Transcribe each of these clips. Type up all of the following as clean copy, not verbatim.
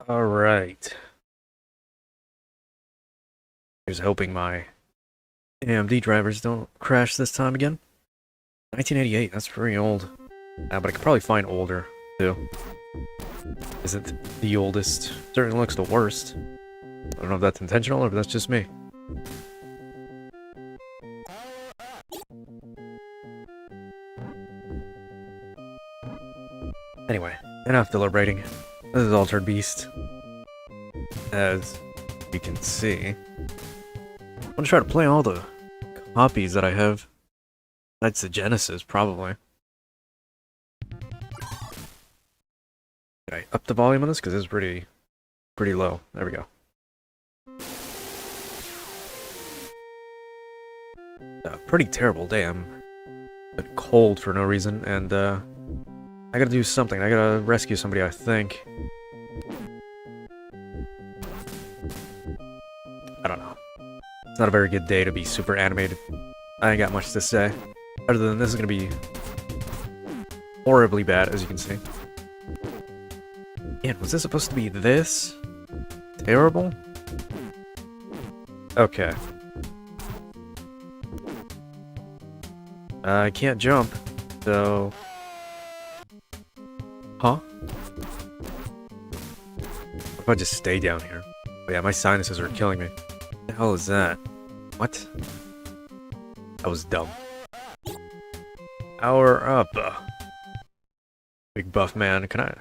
Alright. Here's hoping my AMD drivers don't crash this time again. 1988, that's pretty old. But I could probably find older, too. Isn't the oldest. Certainly looks the worst. I don't know if that's intentional or if that's just me. Anyway, enough deliberating. This is Altered Beast. As you can see, I'm gonna try to play all the copies that I have. That's the Genesis, probably. Did I up the volume on this? Because it's pretty low. There we go. Pretty terrible day. I'm a bit cold for no reason, and I gotta do something. I gotta rescue somebody, I think. I don't know. It's not a very good day to be super animated. I ain't got much to say. Other than this is gonna be horribly bad, as you can see. Man, was this supposed to be this terrible? Okay. I can't jump, so... Huh? What if I just stay down here? Oh yeah, my sinuses are killing me. What the hell is that? What? That was dumb. Power up. Big buff man, can I...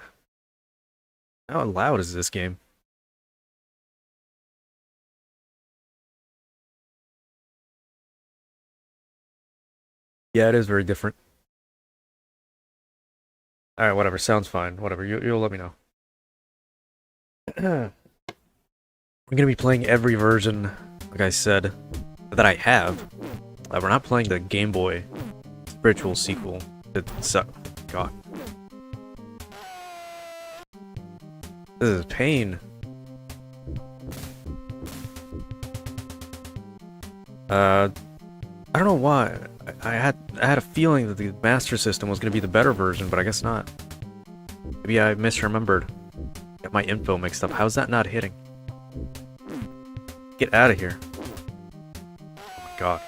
How loud is this game? Yeah, it is very different. Alright, whatever, sounds fine. Whatever, you'll let me know. We're gonna be playing every version, like I said, that I have. We're not playing the Game Boy spiritual sequel. God. This is pain. I don't know why. I had a feeling that the Master System was going to be the better version, but I guess not. Maybe I misremembered. Got my info mixed up. How's that not hitting? Get out of here. Oh my god.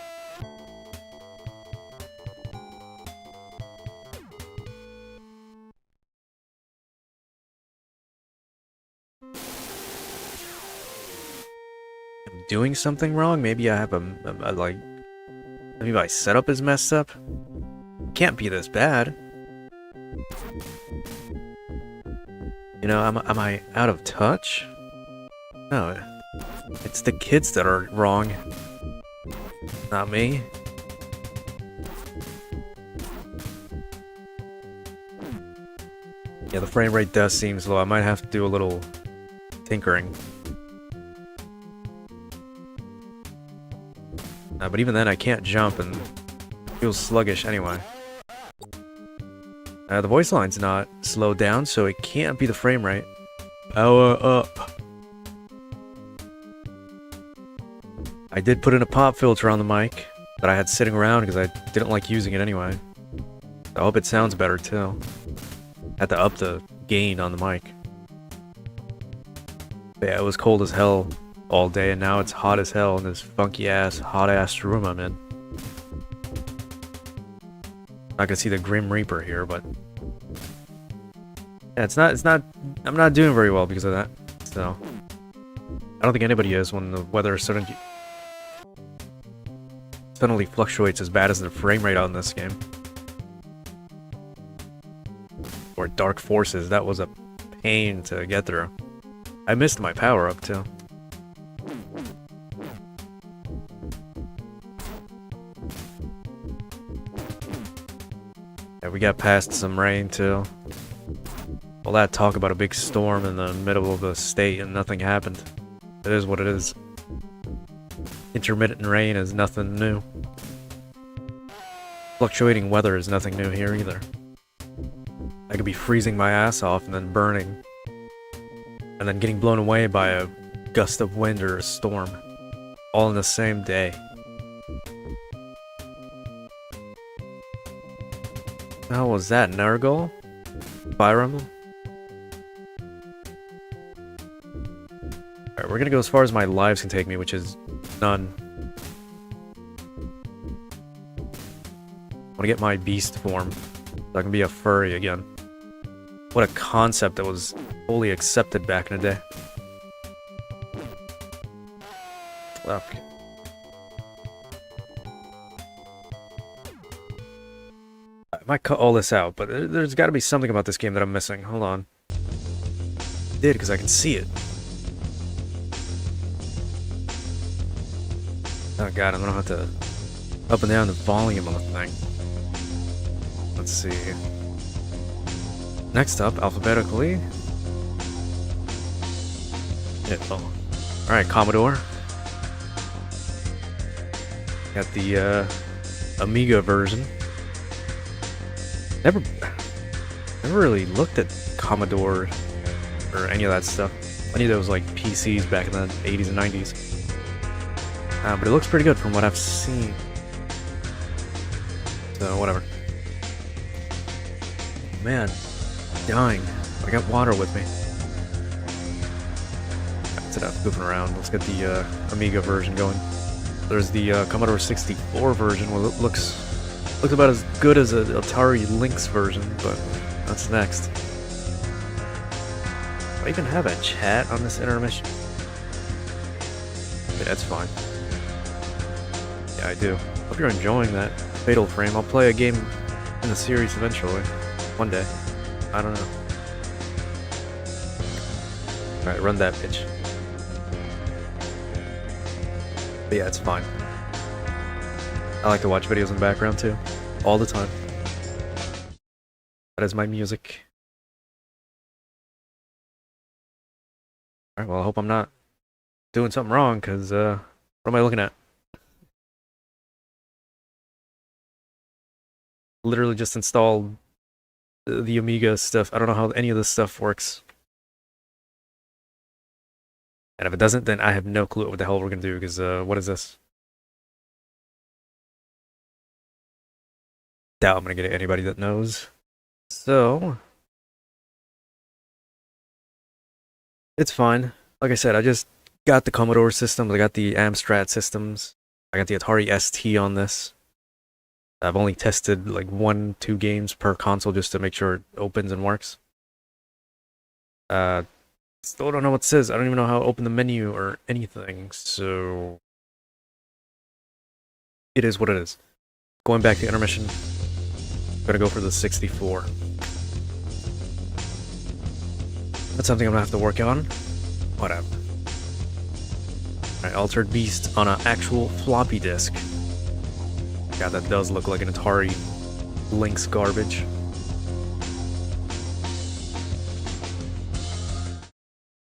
I'm doing something wrong? Maybe I have a like... Maybe my setup is messed up? Can't be this bad. You know, am I out of touch? No, it's the kids that are wrong. Not me. Yeah, the frame rate does seem slow. I might have to do a little tinkering. But even then, I can't jump and it feels sluggish anyway. The voice line's not slowed down, so it can't be the frame rate. Power up. I did put in a pop filter on the mic that I had sitting around because I didn't like using it anyway. I hope it sounds better too. Had to up the gain on the mic. But yeah, it was cold as hell all day, and now it's hot as hell in this funky ass, hot ass room I'm in. Not gonna see the Grim Reaper here, but yeah, it's not. I'm not doing very well because of that. So I don't think anybody is when the weather suddenly fluctuates as bad as the frame rate on this game. Or Dark Forces, that was a pain to get through. I missed my power up too. Yeah, we got past some rain too. All that talk about a big storm in the middle of the state and nothing happened. It is what it is. Intermittent rain is nothing new. Fluctuating weather is nothing new here either. I could be freezing my ass off and then burning. And then getting blown away by a gust of wind or a storm. All in the same day. What the hell was that? Nurgle? Fire Emblem? Alright, we're gonna go as far as my lives can take me, which is none. I wanna get my beast form, so I can be a furry again. What a concept that was fully accepted back in the day. Okay. I might cut all this out, but there's gotta be something about this game that I'm missing. Hold on. I did, because I can see it. Oh god, I'm gonna have to up and down the volume on the thing. Let's see. Next up, alphabetically. Yeah, oh. Alright, Commodore. Got the Amiga version. Never really looked at Commodore or any of that stuff. Any of those like PCs back in the 80s and 90s. But it looks pretty good from what I've seen. So, whatever. Man, dying. I got water with me. That's enough goofing around. Let's get the Amiga version going. There's the Commodore 64 version. Well, it looks about as good as an Atari Lynx version, but that's next. Do I even have a chat on this intermission? Yeah, that's fine. Yeah, I do. Hope you're enjoying that Fatal Frame. I'll play a game in the series eventually. One day. I don't know. Alright, run that pitch. But yeah, it's fine. I like to watch videos in the background too. All the time. That is my music. Alright, well I hope I'm not doing something wrong, because what am I looking at? Literally just installed the Amiga stuff. I don't know how any of this stuff works. And if it doesn't, then I have no clue what the hell we're gonna do, because what is this? Doubt I'm gonna get anybody that knows. So it's fine. Like I said, I just got the Commodore systems, I got the Amstrad systems, I got the Atari ST on this. I've only tested like 1-2 games per console just to make sure it opens and works. Still don't know what it says. I don't even know how to open the menu or anything, so it is what it is. Going back to intermission, gonna go for the 64. That's something I'm gonna have to work on. Whatever. Alright, Altered Beast on an actual floppy disk. God, that does look like an Atari Lynx garbage.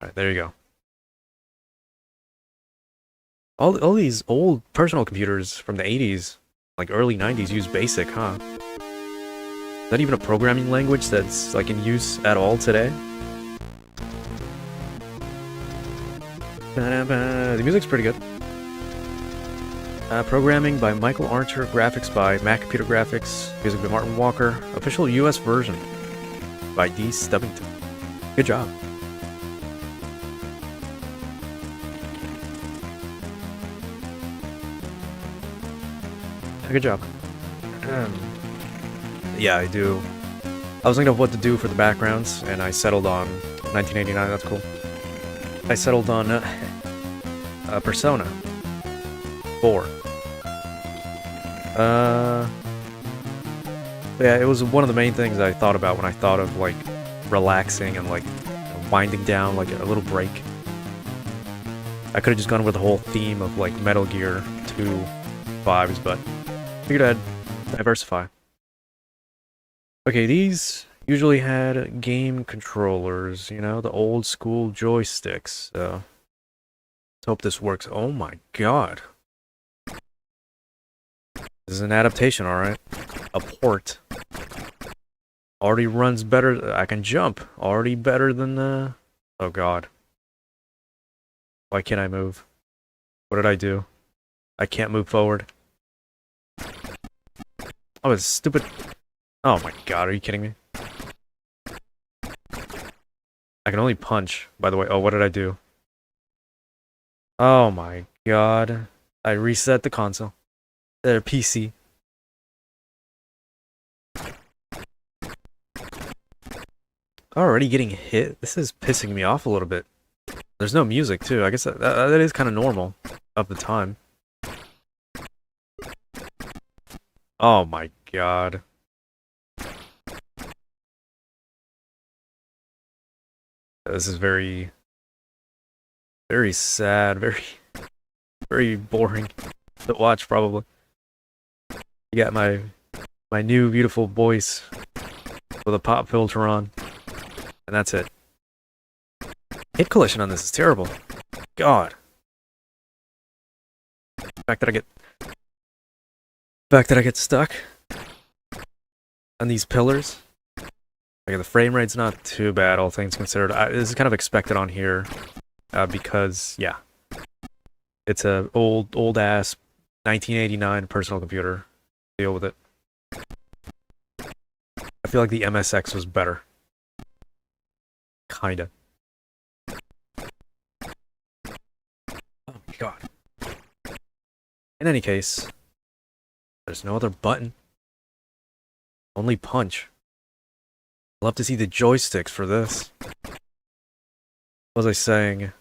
Alright, there you go. All these old personal computers from the 80s, like early 90s, use BASIC, huh? Is that even a programming language that's like in use at all today? The music's pretty good. Programming by Michael Archer, graphics by Mac Computer Graphics, music by Martin Walker, official US version by D. Stubbington. Good job. Good job. Yeah, I do. I was thinking of what to do for the backgrounds, and I settled on 1989. That's cool. I settled on Persona 4. Yeah, it was one of the main things I thought about when I thought of like relaxing and like winding down, like a little break. I could have just gone with the whole theme of like Metal Gear 2 vibes, but figured I'd diversify. Okay, these usually had game controllers, you know, the old school joysticks. So let's hope this works. Oh my god. This is an adaptation, alright. A port. Already runs better. I can jump. Already better than the... Oh god. Why can't I move? What did I do? I can't move forward. Oh, it's stupid. Oh my god, are you kidding me? I can only punch, by the way. Oh, what did I do? Oh my god. I reset the console. PC. Already getting hit? This is pissing me off a little bit. There's no music, too. I guess that is kind of normal of the time. Oh my god. This is very, very sad, very boring to watch, probably. You got my new beautiful voice with a pop filter on, and that's it. Hit collision on this is terrible. God. The fact that I get stuck on these pillars. Like, the frame rate's not too bad, all things considered. This is kind of expected on here, because, yeah. It's a old-ass 1989 personal computer. Deal with it. I feel like the MSX was better. Kinda. Oh my god. In any case, there's no other button. Only punch. Love to see the joysticks for this. What was I saying?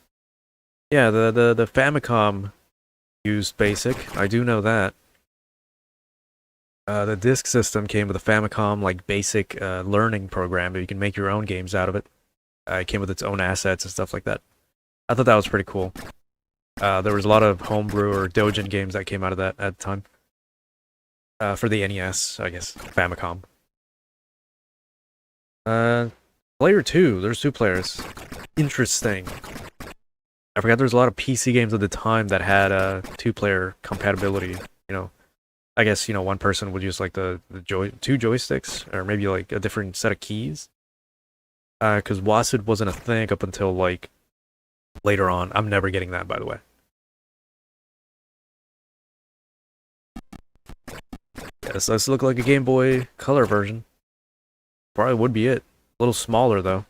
Yeah, the Famicom used BASIC. I do know that. The disk system came with a Famicom like basic learning program, but you can make your own games out of it. It came with its own assets and stuff like that. I thought that was pretty cool. There was a lot of homebrew or Dojin games that came out of that at the time. For the NES, I guess. Famicom. Player 2. There's 2 players. Interesting. I forgot there was a lot of PC games at the time that had 2-player compatibility. You know, I guess, you know, one person would use like the 2 joysticks, or maybe like a different set of keys. Because WASD wasn't a thing up until like later on. I'm never getting that, by the way. Yeah, this does look like a Game Boy Color version. Probably would be it. A little smaller though.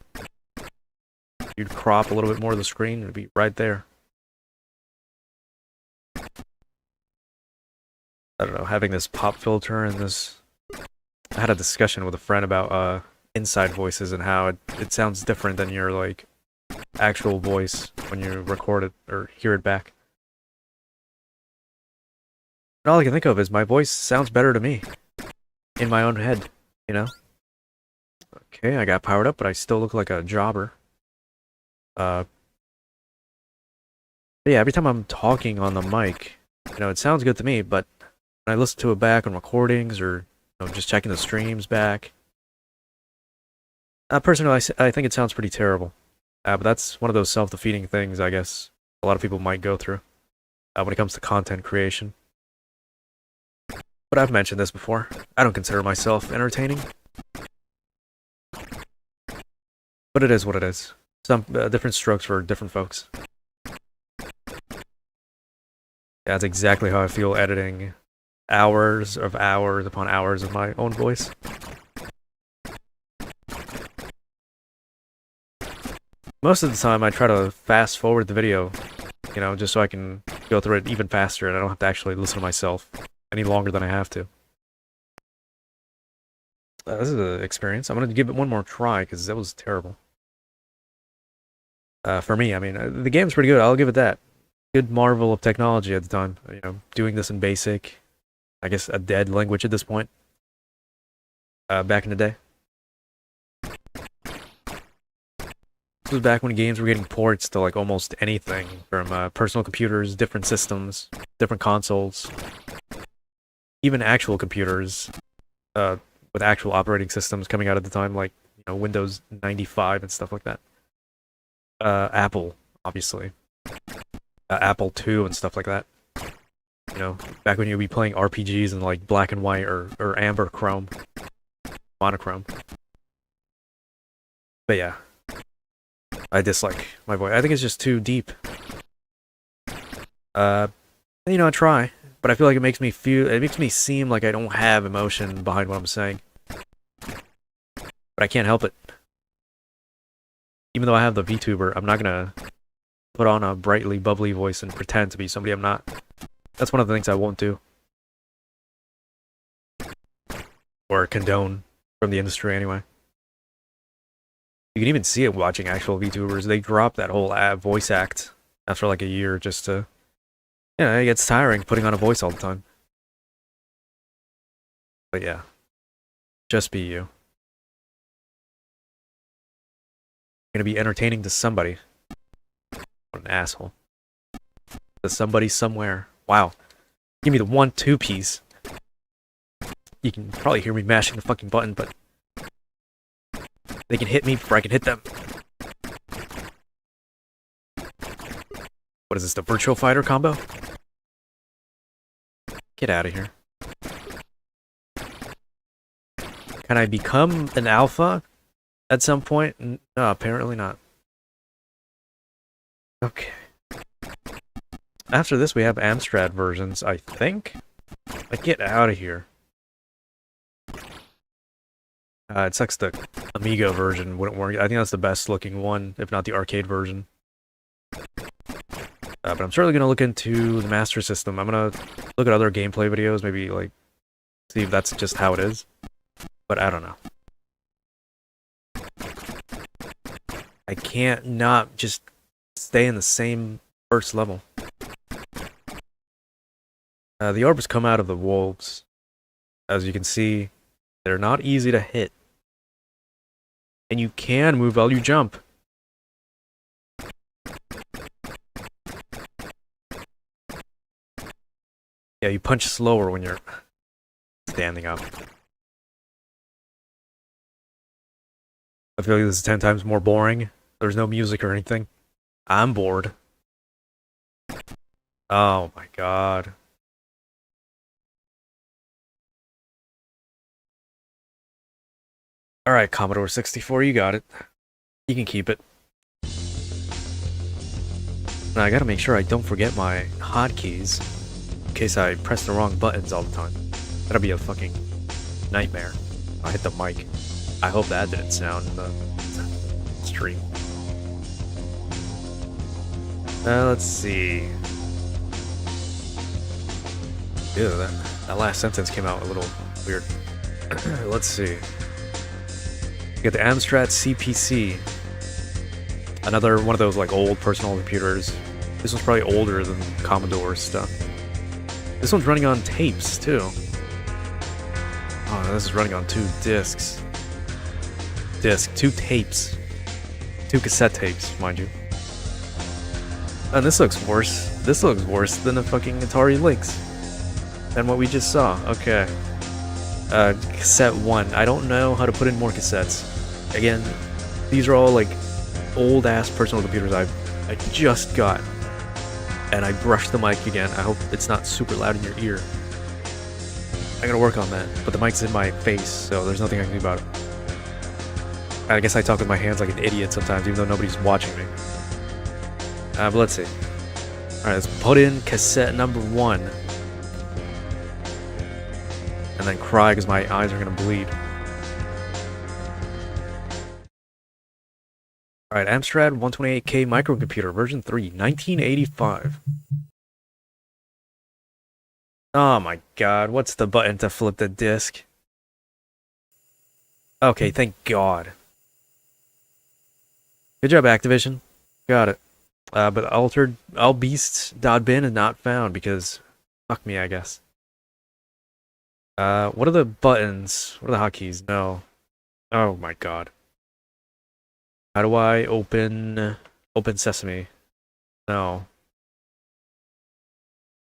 You'd crop a little bit more of the screen, it'd be right there. I don't know, having this pop filter and this... I had a discussion with a friend about inside voices and how it sounds different than your like actual voice when you record it or hear it back. And all I can think of is my voice sounds better to me in my own head, you know? Okay, I got powered up, but I still look like a jobber. But yeah, every time I'm talking on the mic, you know, it sounds good to me, but when I listen to it back on recordings or, you know, just checking the streams back, personally, I think it sounds pretty terrible. But that's one of those self-defeating things, I guess, a lot of people might go through when it comes to content creation. But I've mentioned this before. I don't consider myself entertaining. But it is what it is. Some different strokes for different folks. Yeah, that's exactly how I feel editing hours upon hours of my own voice. Most of the time, I try to fast forward the video, you know, just so I can go through it even faster and I don't have to actually listen to myself any longer than I have to. This is an experience. I'm going to give it one more try because that was terrible. For me, I mean, the game's pretty good. I'll give it that. Good marvel of technology at the time. You know, doing this in BASIC. I guess a dead language at this point. Back in the day. This was back when games were getting ports to like almost anything. From personal computers, different systems, different consoles. Even actual computers. With actual operating systems coming out at the time, like, you know, Windows 95 and stuff like that. Apple, obviously. Apple II and stuff like that. You know, back when you'd be playing RPGs in like black and white or amber chrome. Monochrome. But yeah. I dislike my voice. I think it's just too deep. You know, I try. But I feel like it makes me seem like I don't have emotion behind what I'm saying. But I can't help it. Even though I have the VTuber, I'm not gonna put on a brightly bubbly voice and pretend to be somebody I'm not. That's one of the things I won't do. Or condone from the industry anyway. You can even see it watching actual VTubers. They drop that whole voice act after like a year just to... Yeah, it gets tiring putting on a voice all the time. But yeah. Just be you. You're gonna be entertaining to somebody. What an asshole. To somebody somewhere. Wow. Give me the 1-2 piece. You can probably hear me mashing the fucking button, but they can hit me before I can hit them. What is this, the Virtual Fighter combo? Get out of here. Can I become an alpha at some point? No, apparently not. Okay. After this, we have Amstrad versions, I think. Like, get out of here. It sucks the Amiga version wouldn't work. I think that's the best looking one, if not the arcade version. But I'm certainly going to look into the Master System. I'm going to look at other gameplay videos, maybe, like, see if that's just how it is. But I don't know. I can't not just stay in the same first level. The orbs come out of the wolves. As you can see, they're not easy to hit. And you can move while you jump. Yeah, you punch slower when you're standing up. I feel like this is 10 times more boring. There's no music or anything. I'm bored. Oh my god. Alright, Commodore 64, you got it. You can keep it. Now I gotta make sure I don't forget my hotkeys in case I press the wrong buttons all the time. That'll be a fucking nightmare. I hit the mic. I hope that didn't sound in the stream. Let's see. Ew, that last sentence came out a little weird. Let's see. You got the Amstrad CPC. Another one of those like old personal computers. This one's probably older than Commodore stuff. This one's running on tapes too. Oh, this is running on 2 discs. 2 tapes. 2 cassette tapes, mind you. And this looks worse. This looks worse than the fucking Atari Lynx. Than what we just saw. Okay. Cassette 1. I don't know how to put in more cassettes. Again, these are all like old ass personal computers I just got. And I brushed the mic again. I hope it's not super loud in your ear. I gotta work on that. But the mic's in my face, so there's nothing I can do about it. I guess I talk with my hands like an idiot sometimes, even though nobody's watching me. But let's see. Alright, let's put in cassette number 1. And then cry because my eyes are gonna bleed. Alright, Amstrad 128K microcomputer, version 3, 1985. Oh my god, what's the button to flip the disc? Okay, thank god. Good job, Activision. Got it. But altered allbeasts.bin is not found because fuck me, I guess. What are the buttons? What are the hotkeys? No. Oh my god. How do I open Sesame? No.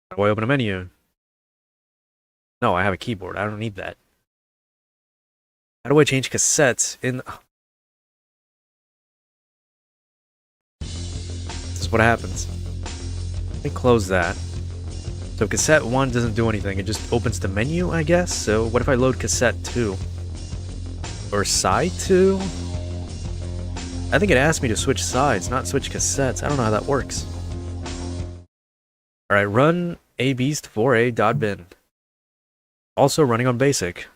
How do I open a menu? No, I have a keyboard. I don't need that. How do I change cassettes in... This is what happens. Let me close that. So cassette 1 doesn't do anything. It just opens the menu, I guess? So what if I load cassette 2? Or side 2? I think it asked me to switch sides, not switch cassettes. I don't know how that works. Alright, run abeast4a.bin. Also running on BASIC.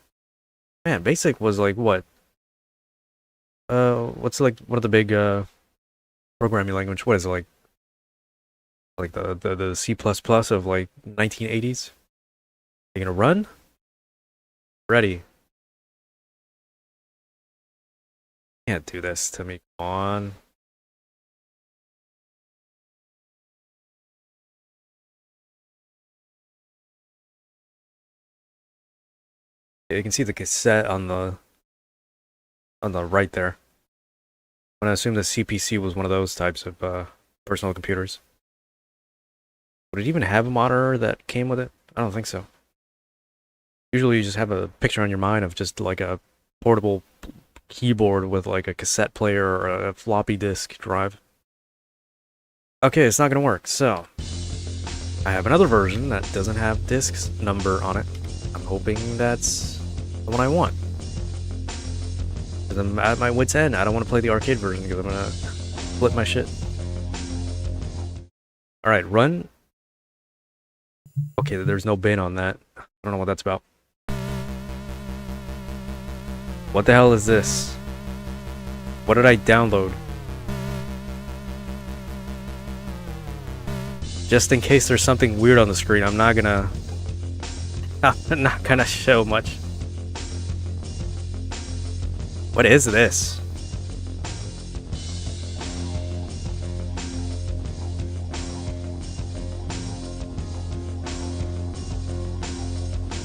Man, BASIC was like what? What's like one of the big programming language? What is it like? Like the C++ of like 1980s. You gonna run? Ready. Can't do this to me. Come on. Yeah, you can see the cassette on the right there. And I assume the CPC was one of those types of personal computers. Would it even have a monitor that came with it? I don't think so. Usually you just have a picture on your mind of just like a portable keyboard with like a cassette player or a floppy disk drive. Okay, it's not gonna work, so I have another version that doesn't have disk number on it. I'm hoping that's the one I want. Because I'm at my wit's end. I don't want to play the arcade version because I'm gonna flip my shit. Alright, run. Okay, there's no bin on that. I don't know what that's about. What the hell is this? What did I download? Just in case there's something weird on the screen, I'm not gonna show much. What is this?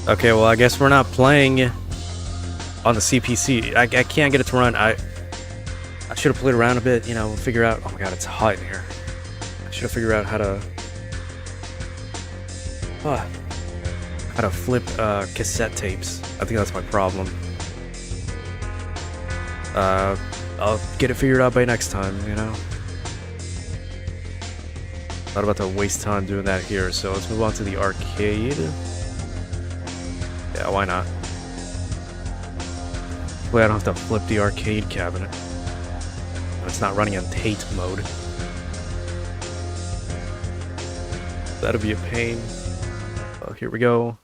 Okay, well I guess we're not playing on the CPC. I can't get it to run. I should have played around a bit, you know, figure out. Oh my god, it's hot in here. I should have figured out how to flip cassette tapes. I think that's my problem. I'll get it figured out by next time, you know. Not about to waste time doing that here, so let's move on to the arcade. Yeah, why not? Hopefully I don't have to flip the arcade cabinet. It's not running in Tate mode. That'll be a pain. Oh, here we go.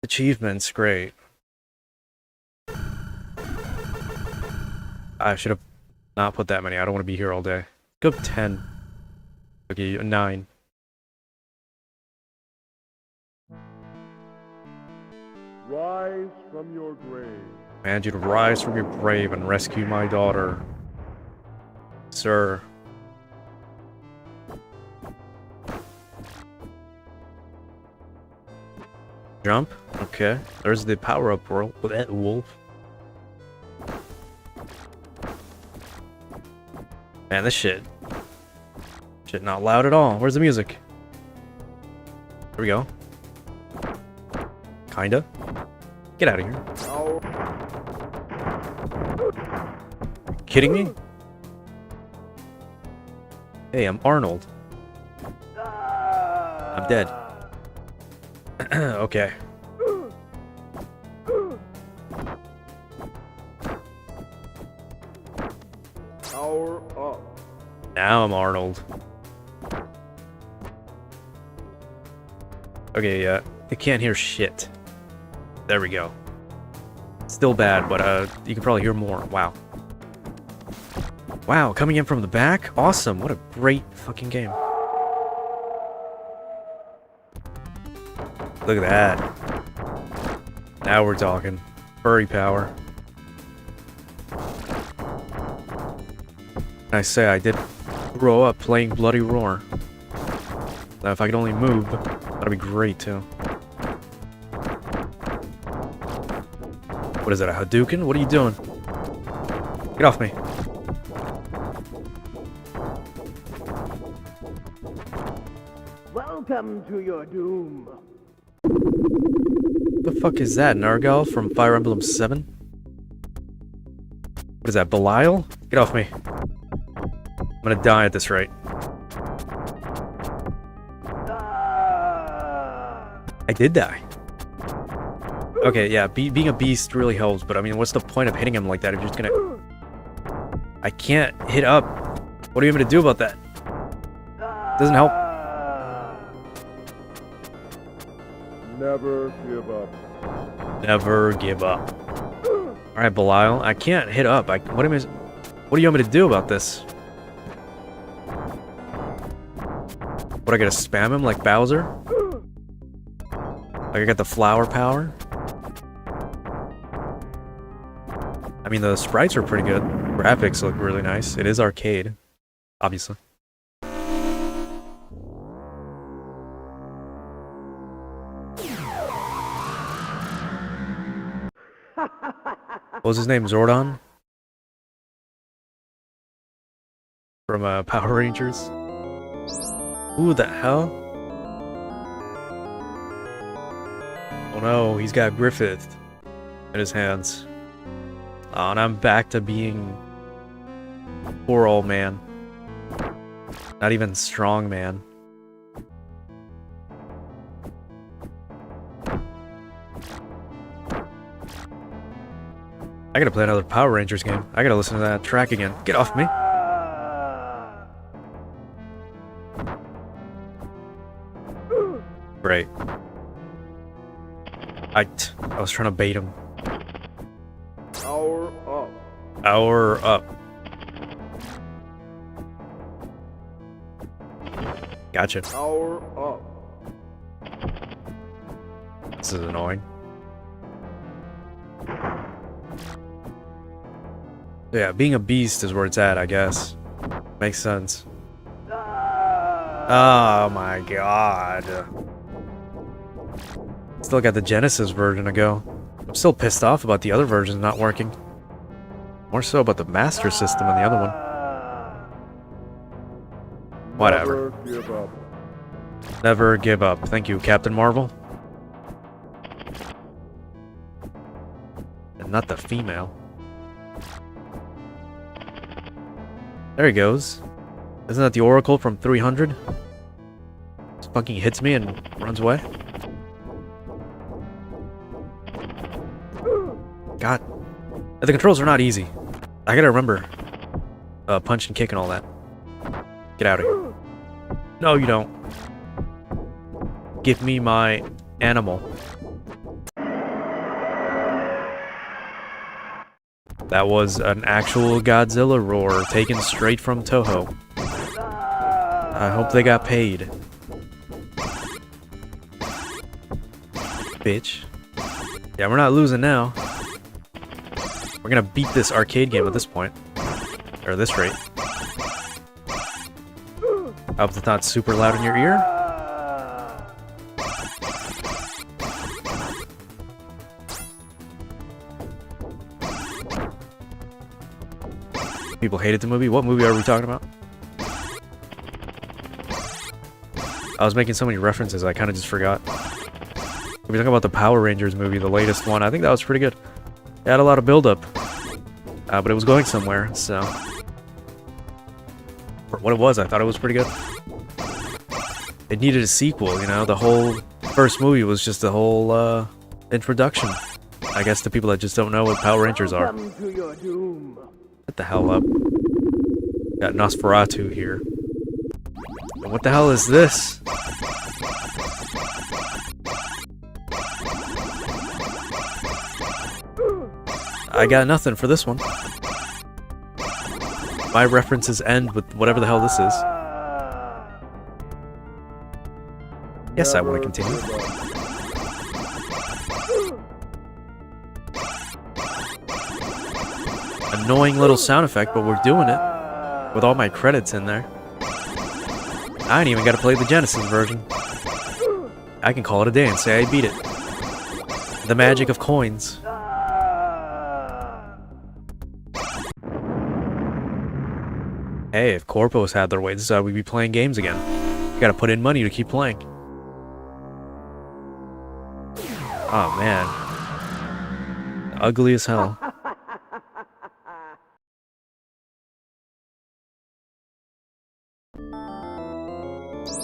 Achievements, great. I should have not put that many. I don't want to be here all day. Go 10. Okay, 9. Rise from your grave. I command you to rise from your grave and rescue my daughter. Sir. Jump? Okay. There's the power-up world with that wolf. Man, this shit not loud at all. Where's the music? Here we go. Kinda. Get out of here. Kidding me? Hey, I'm Arnold. I'm dead. Okay. Power up. Now I'm Arnold. Okay, it can't hear shit. There we go. Still bad, but you can probably hear more. Wow. Wow, coming in from the back? Awesome. What a great fucking game. Look at that. Now we're talking. Furry power. I say I did grow up playing Bloody Roar. Now if I could only move, that'd be great too. What is that, a Hadouken? What are you doing? Get off me. Welcome to your doom. What the fuck is that, Nargal from Fire Emblem 7? What is that, Belial? Get off me. I'm gonna die at this rate. I did die. Okay, yeah, being a beast really helps, but I mean, what's the point of hitting him like that if you're just gonna... I can't hit up. What are you going to do about that? Doesn't help. Never give up. Never give up. Alright, Belial, I can't hit up. What do you want me to do about this? What, I gotta spam him like Bowser? Like I got the flower power? I mean, the sprites are pretty good. Graphics look really nice. It is arcade, obviously. What was his name? Zordon? From Power Rangers? Who the hell? Oh no, he's got Griffith in his hands. Oh, and I'm back to being poor old man. Not even strong man. I gotta play another Power Rangers game. I gotta listen to that track again. Get off me. Great. I was trying to bait him. Power up. Power up. Gotcha. Power up. This is annoying. Yeah, being a beast is where it's at, I guess. Makes sense. Oh my god. Still got the Genesis version to go. I'm still pissed off about the other versions not working. More so about the Master System and the other one. Whatever. Never give up. Never give up. Thank you, Captain Marvel. And not the female. There he goes. Isn't that the Oracle from 300? Just fucking hits me and runs away. God. The controls are not easy. I gotta remember. Punch and kick and all that. Get out of here. No, you don't. Give me my animal. That was an actual Godzilla roar taken straight from Toho. I hope they got paid. Bitch. Yeah, we're not losing now. We're gonna beat this arcade game at this point. Or this rate. I hope it's not super loud in your ear. People hated the movie? What movie are we talking about? I was making so many references, I kind of just forgot. We talking about the Power Rangers movie, the latest one. I think that was pretty good. It had a lot of build-up. But it was going somewhere, so... For what it was, I thought it was pretty good. It needed a sequel, you know? The whole first movie was just a whole, introduction. I guess to people that just don't know what Power Rangers are. Welcome to your doom. Get the hell up. Got Nosferatu here. And what the hell is this? I got nothing for this one. My references end with whatever the hell this is. Yes, I want to continue. Annoying little sound effect, but we're doing it. With all my credits in there. I ain't even got to play the Genesis version. I can call it a day and say I beat it. The magic of coins. Hey, if Corpos had their way, this is how we'd be playing games again. You gotta put in money to keep playing. Oh man. Ugly as hell.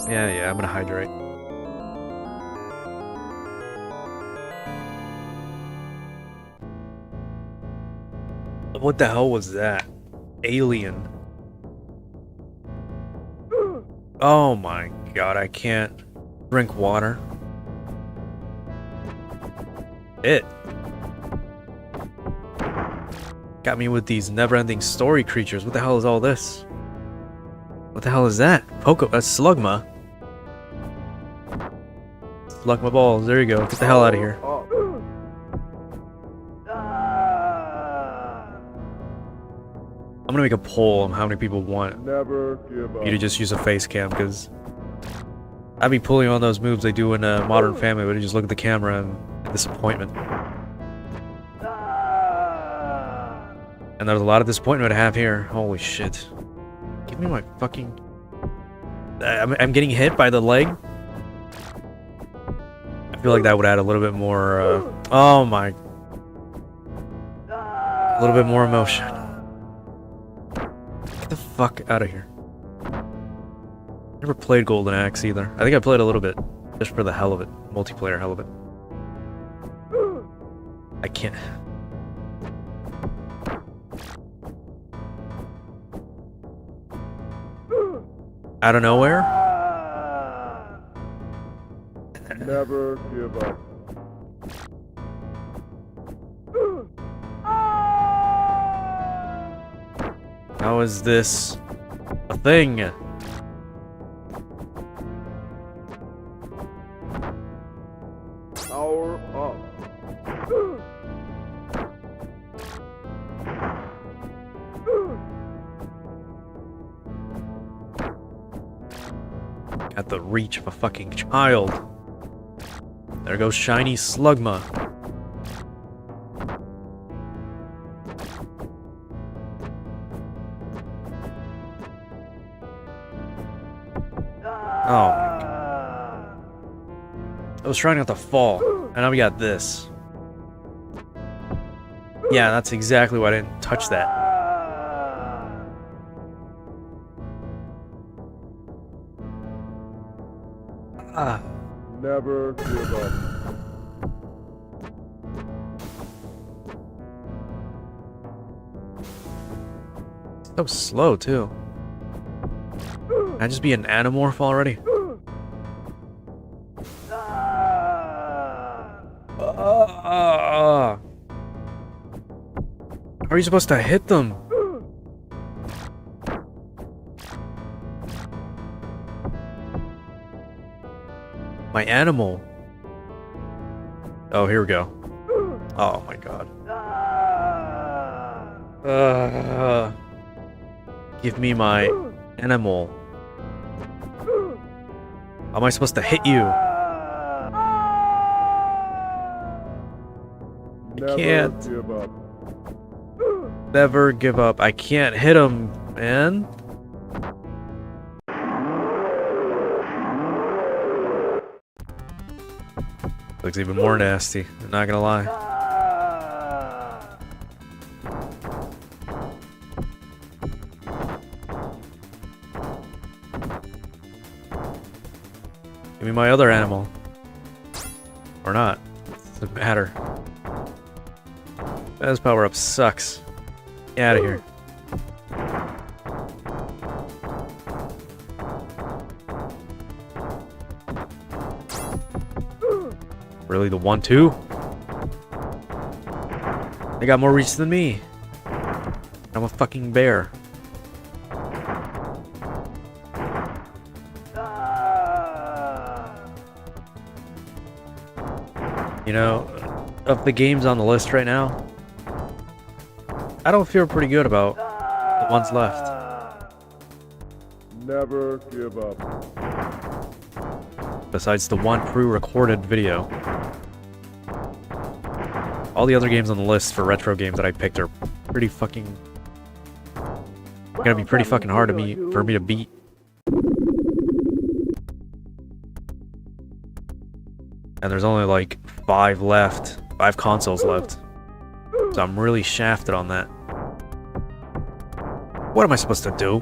Yeah, I'm gonna hydrate. What the hell was that? Alien. Oh my god, I can't drink water. It got me with these never-ending story creatures. What the hell is all this? What the hell is that? That's Slugma. Luck my balls. There you go. Get the hell out of here. Up. I'm gonna make a poll on how many people want Never give up. you to just use a face cam, because I'd be pulling on those moves they do in Modern Family, where you just look at the camera and disappointment. And there's a lot of disappointment I have here. Holy shit. Give me my fucking... I'm getting hit by the leg. I feel like that would add a little bit more, oh my... A little bit more emotion. Get the fuck out of here. Never played Golden Axe either. I think I played a little bit, just for the hell of it. Multiplayer hell of it. I can't... Out of nowhere? Never give up. How is this a thing? Power up. At the reach of a fucking child. There goes shiny Slugma. Oh my god. I was trying not to fall, and now we got this. Yeah, that's exactly why I didn't touch that. Ah. Never give up. So slow too. Can I just be an Animorph already? How are you supposed to hit them? My animal. Oh, here we go. Oh my god. Give me my animal. How am I supposed to hit you? Never can't. give up. Never give up. I can't hit him, man. Looks even more nasty. I'm not gonna lie. Give me my other animal. Or not. Doesn't matter. This power-up sucks. Get out of here. Really, the 1-2? They got more reach than me. I'm a fucking bear. You know, of the games on the list right now, I don't feel pretty good about the ones left. Never give up. Besides the one pre-recorded video. All the other games on the list for retro games that I picked are pretty fucking... gonna be pretty fucking hard for me to beat. And there's only like 5 left. 5 consoles left. So I'm really shafted on that. What am I supposed to do?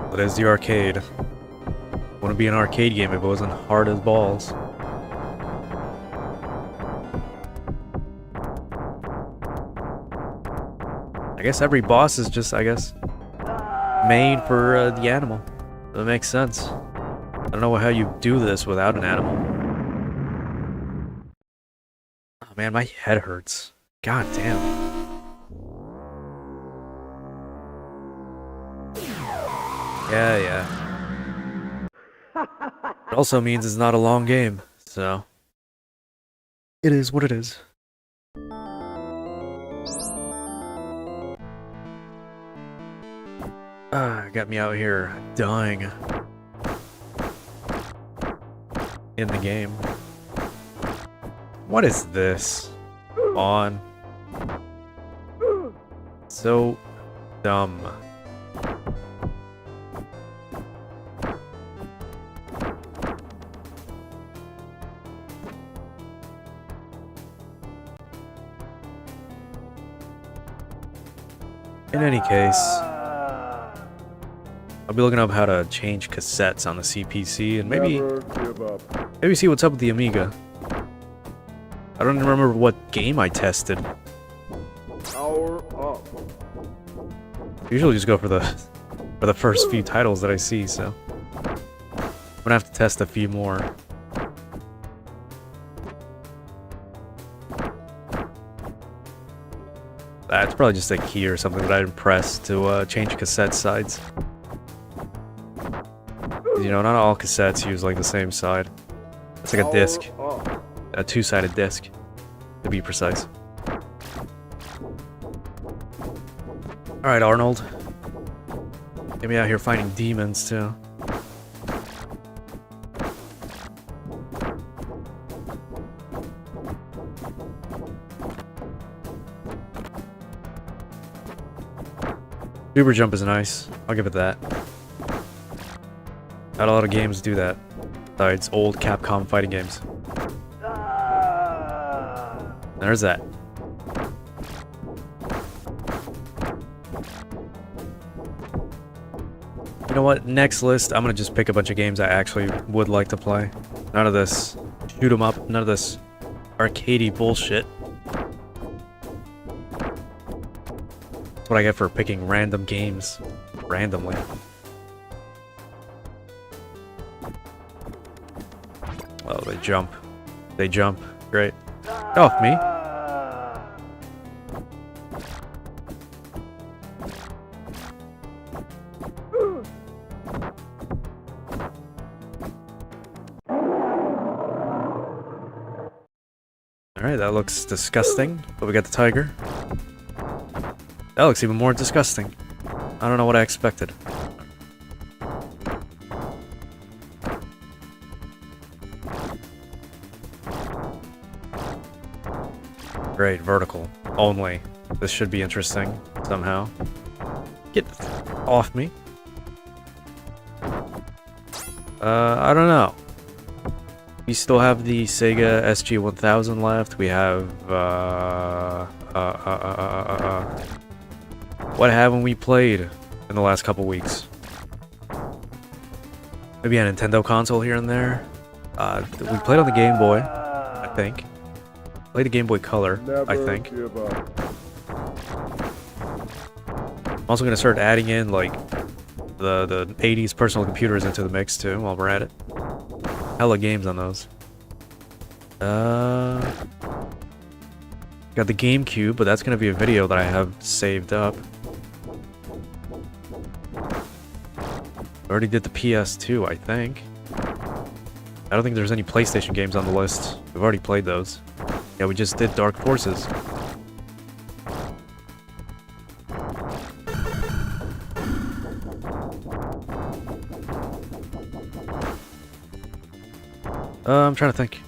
But as the arcade. Wouldn't be an arcade game if it wasn't hard as balls. I guess every boss is just, made for the animal. That makes sense. I don't know how you do this without an animal. Oh man, my head hurts. God damn. Yeah. It also means it's not a long game, so... It is what it is. Got me out here dying in the game. What is this? Come on. So dumb. In any case, I'll be looking up how to change cassettes on the CPC and maybe see what's up with the Amiga. I don't even remember what game I tested. Power up. Usually just go for the first few titles that I see, so I'm gonna have to test a few more. It's probably just a key or something that I didn't press to change cassette sides. You know, not all cassettes use like the same side. It's like a disc, a two-sided disc, to be precise. All right, Arnold, get me out here fighting demons too. Super jump is nice. I'll give it that. Not a lot of games do that. Besides old Capcom fighting games. There's that. You know what? Next list, I'm gonna just pick a bunch of games I actually would like to play. None of this shoot 'em up. None of this arcadey bullshit. That's what I get for picking random games randomly. Oh, they jump. They jump. Great. Get off me. Alright, that looks disgusting, but we got the tiger. That looks even more disgusting. I don't know what I expected. Great, vertical. Only. This should be interesting, somehow. Get off me. I don't know. We still have the Sega SG-1000 left. We have, what haven't we played in the last couple weeks? Maybe a Nintendo console here and there. We played on the Game Boy, I think. Played the Game Boy Color, I think. I'm also gonna start adding in like the 80s personal computers into the mix too while we're at it. Hella games on those. Got the GameCube, but that's gonna be a video that I have saved up. Already did the PS2, I think. I don't think there's any PlayStation games on the list. We've already played those. Yeah, we just did Dark Forces. I'm trying to think.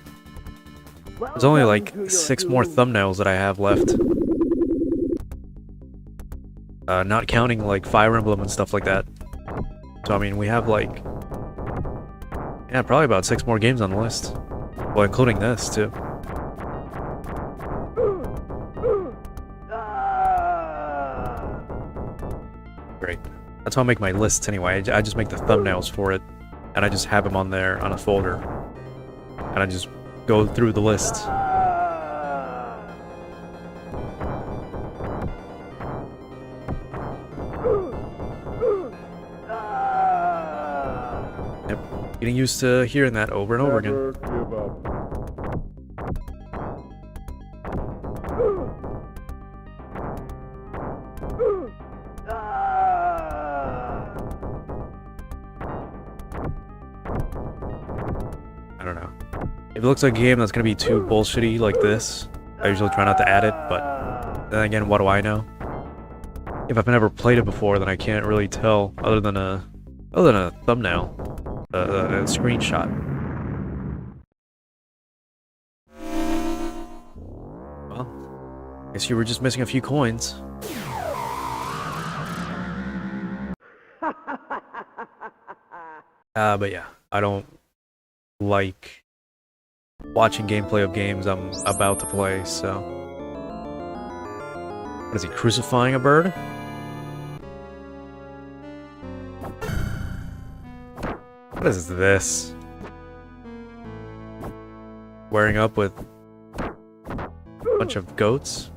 There's only like 6 more thumbnails that I have left. Not counting like Fire Emblem and stuff like that. So I mean, we have like... yeah, probably about 6 more games on the list. Well, including this too. Great. That's how I make my lists anyway. I just make the thumbnails for it. And I just have them on there on a folder. And I just go through the list. Yep. Getting used to hearing that over and over again. Never give up. I don't know. If it looks like a game that's gonna be too bullshitty like this, I usually try not to add it, but then again, what do I know? If I've never played it before, then I can't really tell other than a thumbnail, a screenshot. Well, guess you were just missing a few coins. But yeah, I don't like watching gameplay of games I'm about to play, so... What is he, crucifying a bird? What is this? Wearing up with a bunch of goats?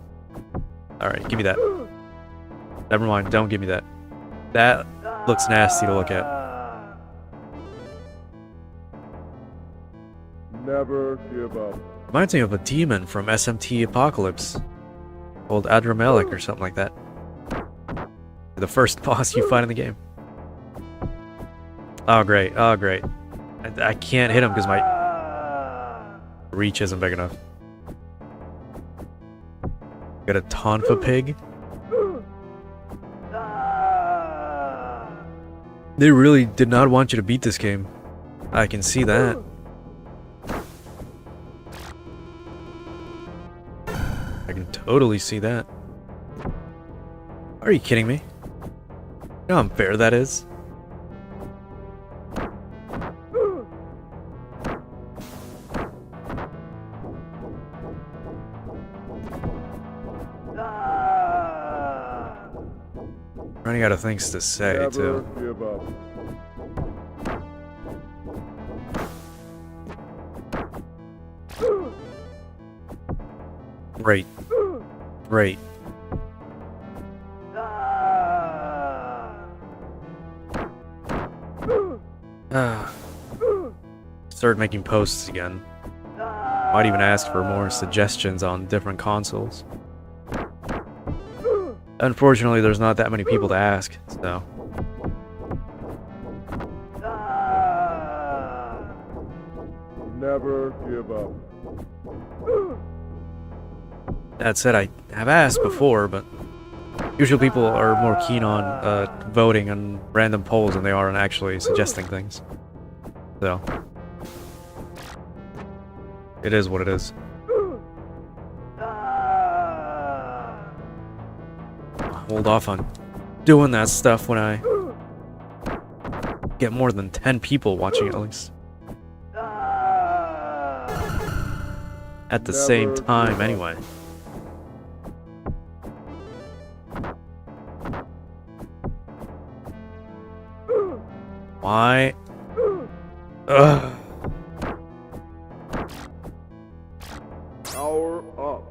Alright, give me that. Never mind, don't give me that. That looks nasty to look at. Never give up. Reminds me of a demon from SMT Apocalypse. Called Adramelech or something like that. The first boss you find in the game. Oh great, oh great. I can't hit him because my reach isn't big enough. Got a Tonfa pig. They really did not want you to beat this game. I can see that. I can totally see that. Are you kidding me? You know how unfair that is? Running out of things to say, Never too. give up. Great. Great. Start making posts again. Might even ask for more suggestions on different consoles. Unfortunately, there's not that many people to ask, so... Never give up. That said, I have asked before, but usually people are more keen on voting on random polls than they are on actually suggesting things. So, it is what it is. Hold off on doing that stuff when I get more than 10 people watching at least. At the same time, anyway. Why? Ugh. Power up.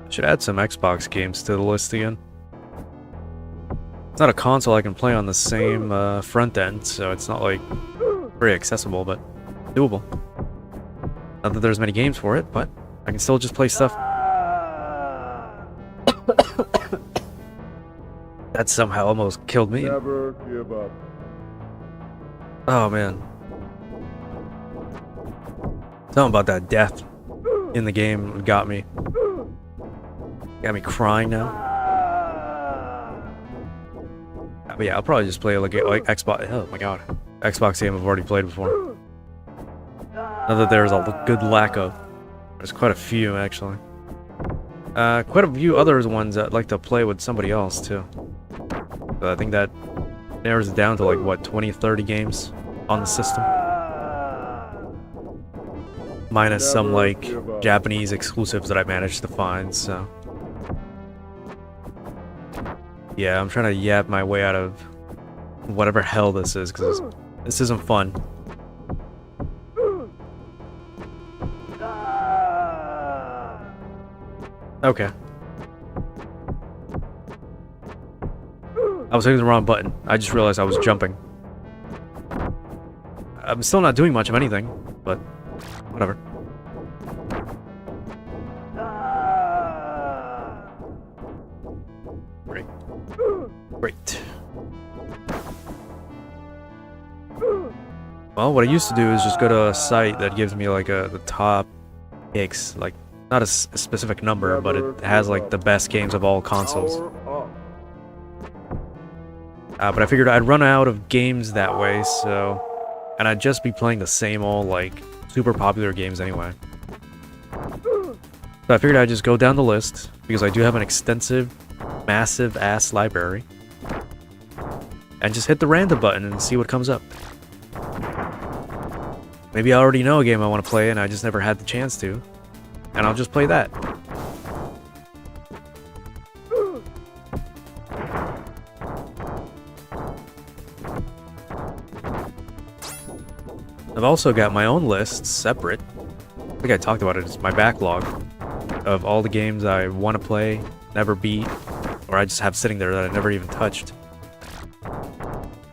Should add some Xbox games to the list again. It's not a console I can play on the same front end, so it's not like very accessible, but doable. Not that there's many games for it, but I can still just play stuff. That somehow almost killed me. Never give up. Oh man. Something about that death in the game got me. Got me crying now. But yeah, I'll probably just play like Xbox. Oh my god, Xbox game I've already played before. Not that there's a good lack of. There's quite a few actually. Quite a few other ones that I'd like to play with somebody else too. So I think that narrows it down to like what 20, 30 games on the system. Minus some like Japanese exclusives that I managed to find. So yeah, I'm trying to yap my way out of whatever hell this is, because this isn't fun. Okay. I was hitting the wrong button. I just realized I was jumping. I'm still not doing much of anything, but whatever. Great. Great. Well, what I used to do is just go to a site that gives me like the top picks, like not a specific number, but it has like the best games of all consoles. But I figured I'd run out of games that way, so... And I'd just be playing the same old, like, super popular games anyway. So I figured I'd just go down the list, because I do have an extensive, massive-ass library. And just hit the random button and see what comes up. Maybe I already know a game I want to play and I just never had the chance to. And I'll just play that. I've also got my own list, separate. I think I talked about it, it's my backlog of all the games I want to play, never beat, or I just have sitting there that I never even touched.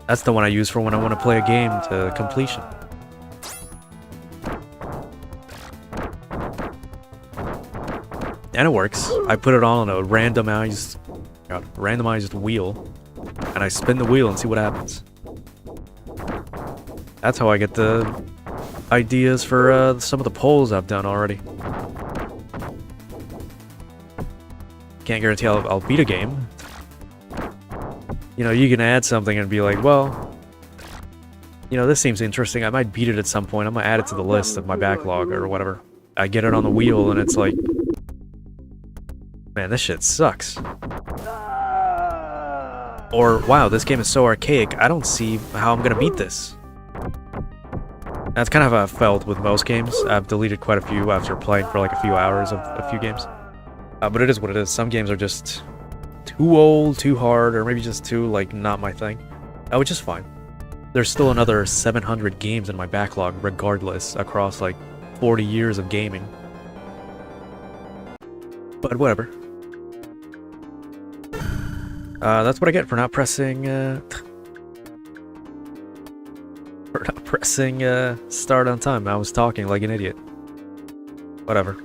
That's the one I use for when I want to play a game to completion. And it works. I put it on a randomized wheel, and I spin the wheel and see what happens. That's how I get the ideas for some of the polls I've done already. Can't guarantee I'll beat a game. You know, you can add something and be like, well, you know, this seems interesting. I might beat it at some point. I'm gonna add it to the list of my backlog or whatever. I get it on the wheel and it's like, man, this shit sucks. Or, wow, this game is so archaic, I don't see how I'm gonna beat this. That's kind of how I've felt with most games. I've deleted quite a few after playing for like a few hours of a few games. But it is what it is. Some games are just too old, too hard, or maybe just too, like, not my thing. Which is fine. There's still another 700 games in my backlog, regardless, across, like, 40 years of gaming. But whatever. That's what I get for not pressing, start on time. I was talking like an idiot. Whatever.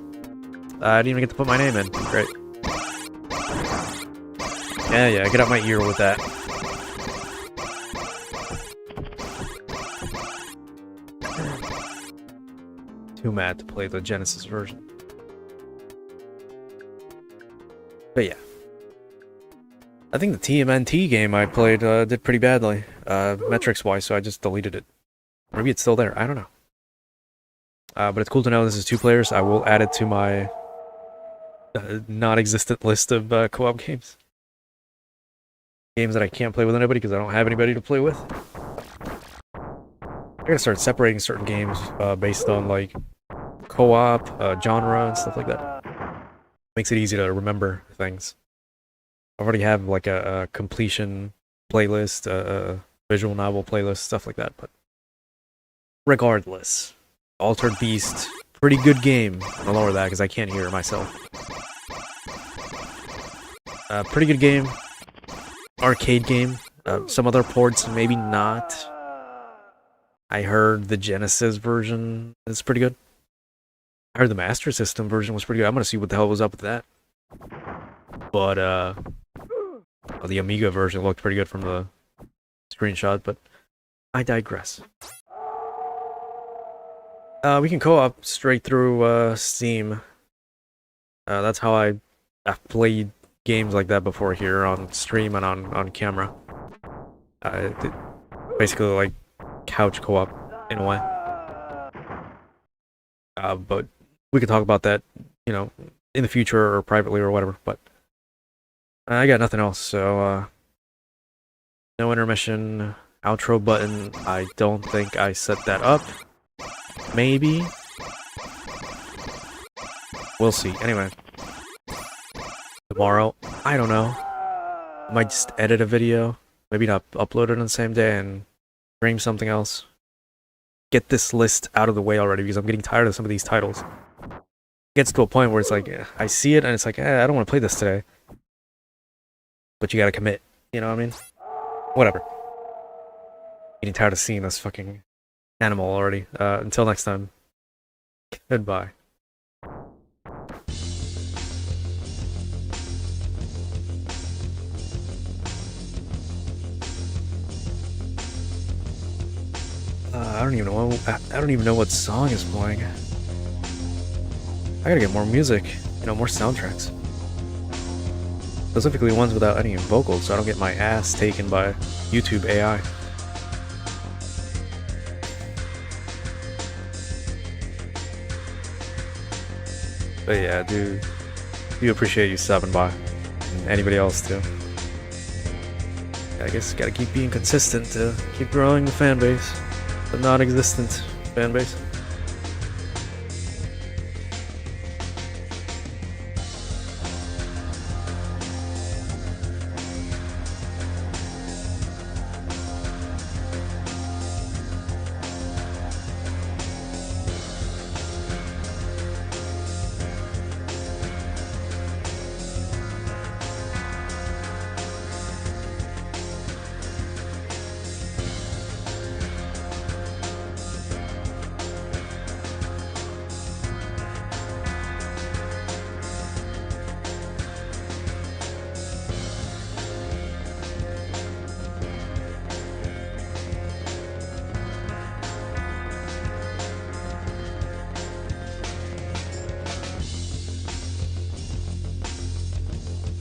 I didn't even get to put my name in. Great. Yeah, get out my ear with that. Too mad to play the Genesis version. But yeah. I think the TMNT game I played did pretty badly, metrics-wise, so I just deleted it. Maybe it's still there, I don't know. But it's cool to know this is 2 players. I will add it to my non-existent list of co-op games. Games that I can't play with anybody because I don't have anybody to play with. I gotta start separating certain games based on, like, co-op, genre, and stuff like that. Makes it easy to remember things. I already have, like, a completion playlist, a visual novel playlist, stuff like that, but... Regardless. Altered Beast, pretty good game. I'll lower that because I can't hear it myself. Pretty good game. Arcade game. Some other ports, maybe not. I heard the Genesis version is pretty good. I heard the Master System version was pretty good. I'm gonna see what the hell was up with that. But, the Amiga version looked pretty good from the screenshot, but I digress. We can co-op straight through Steam. That's how I've played games like that before here on stream and on camera. Basically like couch co-op in a way. But we could talk about that, you know, in the future or privately or whatever. But I got nothing else, so no intermission, outro button. I don't think I set that up. Maybe. We'll see. Anyway. Tomorrow, I don't know. I might just edit a video. Maybe not upload it on the same day and stream something else. Get this list out of the way already because I'm getting tired of some of these titles. gets to a point where it's like, I see it and it's like, I don't want to play this today. But you gotta commit. You know what I mean? Whatever. Getting tired of seeing this fucking animal already. Until next time. Goodbye. I don't even know what song is playing. I gotta get more music, more soundtracks. Specifically ones without any vocals, so I don't get my ass taken by YouTube AI. But yeah, dude, do appreciate you stopping by, and anybody else too. I guess gotta keep being consistent to keep growing the fan base, the non-existent fan base.